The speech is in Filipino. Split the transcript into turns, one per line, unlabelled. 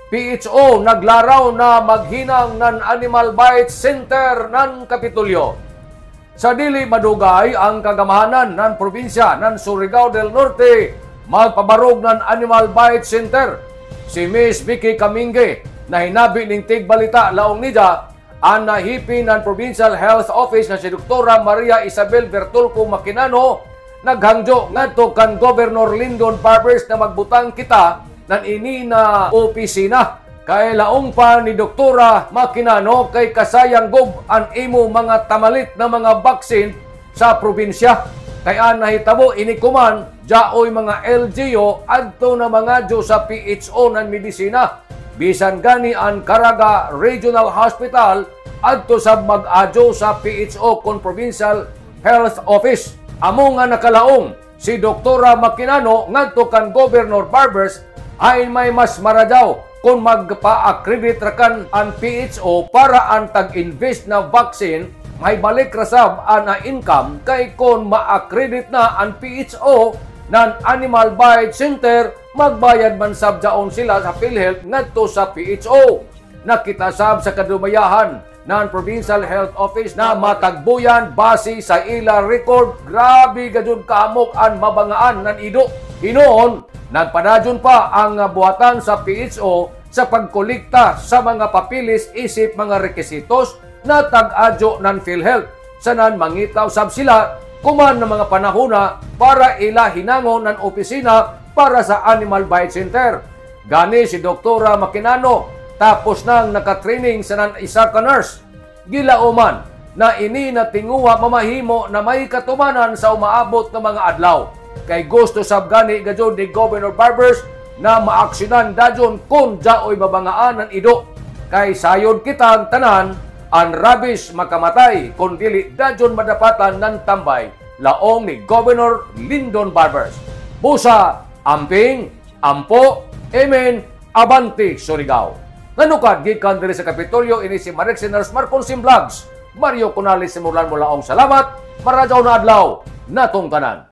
PHO naglaraw na maghinang nan Animal Bite Center nan Kapitolyo. Sa dili madugay ang kagamahanan nan probinsya nan Surigao del Norte magpabarog nan Animal Bite Center. Si Miss Vicky Kaminge na hinabi ning tigbalita laong nida ang nahipi ng Provincial Health Office na si Dr. Maria Isabel Bertolco Maquinano naghangyo ngadto kan Governor Lyndon Barbers na magbutang kita nan ini na opisina kay laong pa ni Dr. Maquinano kay kasayang gob ang imo mga tamalit na mga baksin sa probinsya. Kay an nahitabo ini kuman jaoy mga LGU adto na mga jo sa PHO nan medisina. Bisan gani ang Caraga Regional Hospital adto sa mag-adyo sa PHO kon Provincial Health Office. Amo nga nakalaong si Dr. Maquinano ngadto kan Governor Barbers ay may mas maradaw kung magpa-accredit rakan ang PHO para ang tag-invest na vaccine may balik rasab ang income kay kung ma-accredit na ang PHO ng Animal Bite Center magbayad man sab jaon sila sa PhilHealth ngadto sa PHO. Nakita sab sa kadumayahan ng Provincial Health Office na matagbuyan base sa ila record. Grabe gajud kaamok ang mabangaan ng ido. Hinoon, nagpadadyon pa ang buhatan sa PHO sa pagkolekta sa mga papilis isip mga rekisitos na tag-adyo ng PhilHealth. Sanan mangitaw sab sila kuman ng mga panahona para ila hinangon ng opisina para sa Animal Bite Center. Gani si Dr. Maquinano tapos nang nakatraining sa nan isa ka nurse. Gilauman na ini na tinguha mamahimo na may katumanan sa umaabot ng mga adlaw. Kay gusto sab gani gajud ni Governor Barbers na maaksyonan dajon kung jaoy babangaan ng ido. Kay sayod kitang tanan ang rabies makamatay kung dili dajon madapatan ng tambay laong ni Governor Lyndon Barbers. Busa, amping, ampo, amen, abanti, Surigao. Nanukad gikan diri sa Kapitolyo ini si Marek Sinners Marconsim Vlogs. Mario Conales simulan mo laong salamat. Maradyaw na adlaw natong tanan.